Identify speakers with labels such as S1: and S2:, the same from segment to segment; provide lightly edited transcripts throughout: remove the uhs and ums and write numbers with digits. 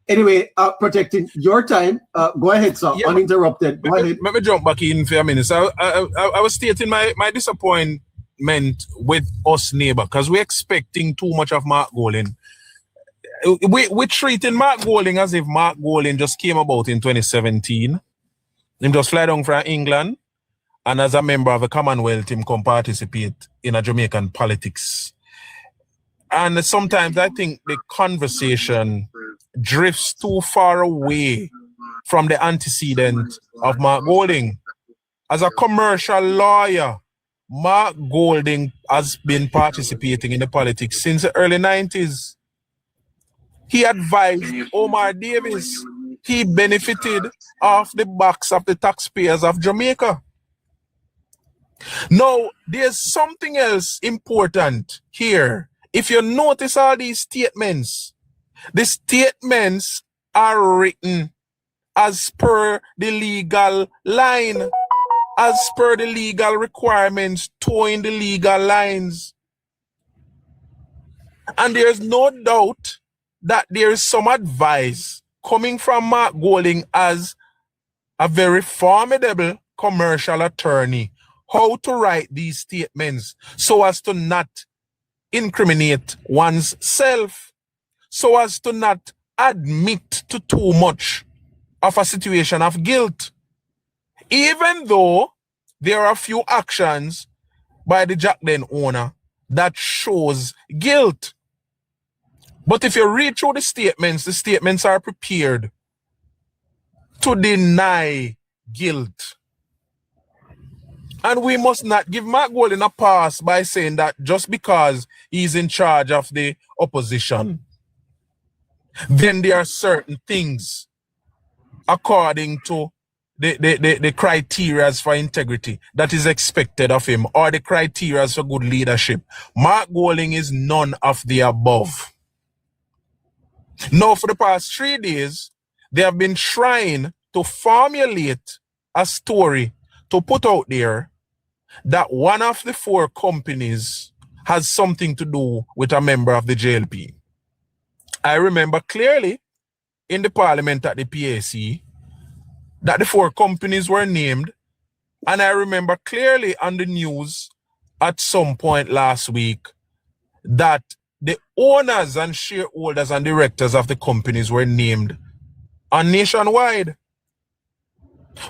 S1: Anyway, protecting your time. Go ahead, sir.
S2: Yeah,
S1: Uninterrupted. Go ahead.
S2: let me jump back in for a minute. So I was stating my disappointment with us neighbor because we're expecting too much of Mark Golding. We're treating Mark Golding as if Mark Golding just came about in 2017. Him just fly down from England, and as a member of the Commonwealth, him come participate in a Jamaican politics. And sometimes I think the conversation drifts too far away from the antecedent of Mark Golding. As a commercial lawyer, Mark Golding has been participating in the politics since the early 90s. He advised Omar Davis. He benefited off the backs of the taxpayers of Jamaica. Now, there's something else important here. If you notice all these statements, the statements are written as per the legal line, as per the legal requirements, towing the legal lines. And there's no doubt that there is some advice coming from Mark Golding as a very formidable commercial attorney, how to write these statements so as to not incriminate one's self, so as to not admit to too much of a situation of guilt. Even though there are a few actions by the Jack Den owner that shows guilt. But if you read through the statements are prepared to deny guilt. And we must not give Mark Golding a pass by saying that just because he's in charge of the opposition, then there are certain things according to the criteria for integrity that is expected of him, or the criteria for good leadership. Mark Golding is none of the above. Now, for the past 3 days, they have been trying to formulate a story to put out there that one of the 4 companies has something to do with a member of the JLP. I remember clearly in the parliament at the PAC that the 4 companies were named, and I remember clearly on the news at some point last week that the owners and shareholders and directors of the companies were named on Nationwide.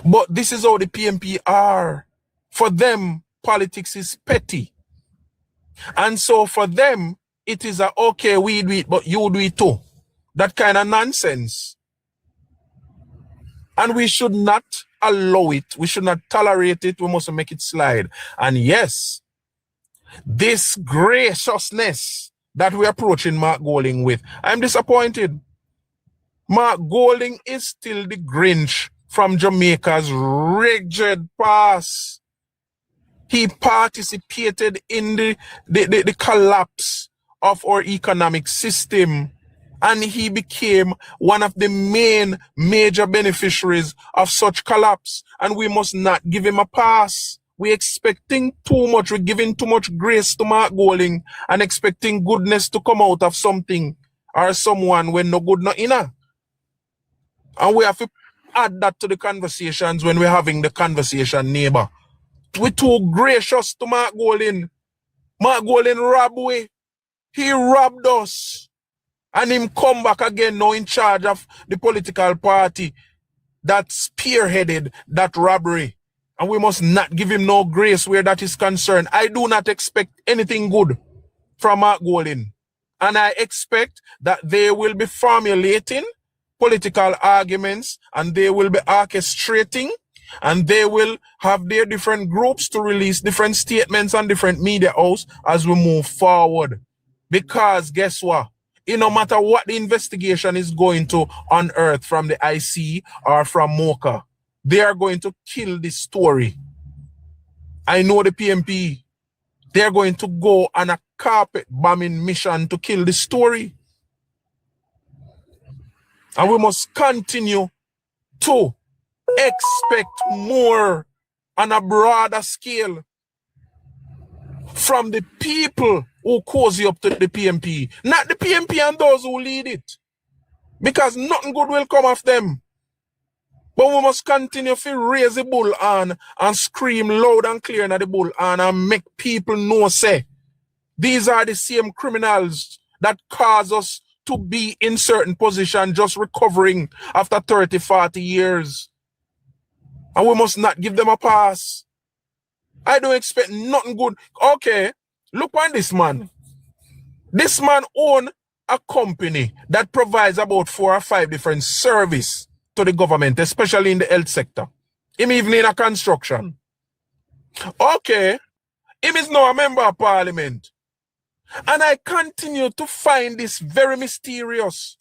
S2: But this is how the PMP are. For them, politics is petty. And so for them, it is a, okay, we do it, but you do it too. That kind of nonsense. And we should not allow it. We should not tolerate it. We must make it slide. And yes, this graciousness that we're approaching Mark Golding with, I'm disappointed. Mark Golding is still the Grinch from Jamaica's rigid past. He participated in the collapse of our economic system, and he became one of the main major beneficiaries of such collapse, and we must not give him a pass. We're expecting too much. We're giving too much grace to Mark Golding and expecting goodness to come out of something or someone when no good, no inner. And we have to add that to the conversations when we're having the conversation, neighbor. We're too gracious to Mark Golding. Mark Golding robbed we. He robbed us. And him come back again now in charge of the political party that spearheaded that robbery. And we must not give him no grace where that is concerned. I do not expect anything good from Mark Golding. And I expect that they will be formulating political arguments, and they will be orchestrating, and they will have their different groups to release different statements on different media outlets as we move forward. Because guess what? No matter what the investigation is going to unearth from the IC or from MOCA, they are going to kill this story. I know the PMP. They're going to go on a carpet bombing mission to kill the story. And we must continue to expect more on a broader scale from the people who cozy up to the PMP. Not the PMP and those who lead it. because nothing good will come of them. But we must continue to raise the bull on and scream loud and clear in the bull on and make people know, say, these are the same criminals that cause us to be in certain position just recovering after 30, 40 years. And we must not give them a pass. I don't expect nothing good. Okay, look on this man. This man owns a company that provides about 4 or 5 different services to the government, especially in the health sector. Him even in a construction. Okay, him is now a member of parliament. And I continue to find this very mysterious.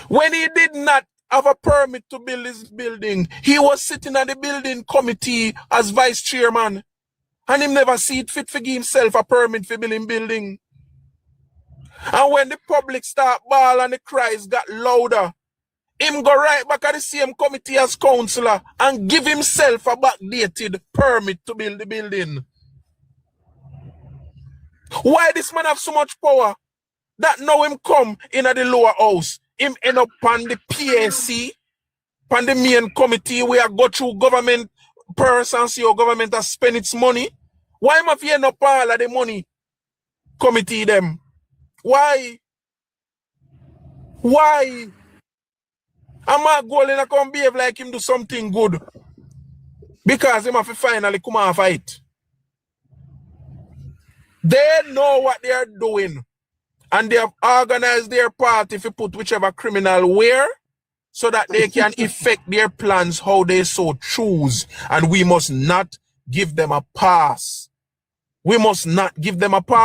S2: When he did not have a permit to build his building, he was sitting at the building committee as vice chairman. And him never see it fit to give himself a permit for building building. And when the public start ball and the cries got louder, him go right back at the same committee as councillor and give himself a backdated permit to build the building. Why this man have so much power that now him come in at the lower house, him end up on the PAC, on the main committee where I go through government purse and see how government has spent its money? Why am I end up all of the money committee them? Why? Why? I'm not going to come behave like him do something good because him have to finally come and fight. They know what they are doing and they have organized their party to put whichever criminal where so that they can effect their plans how they so choose, and we must not give them a pass. We must not give them a pass.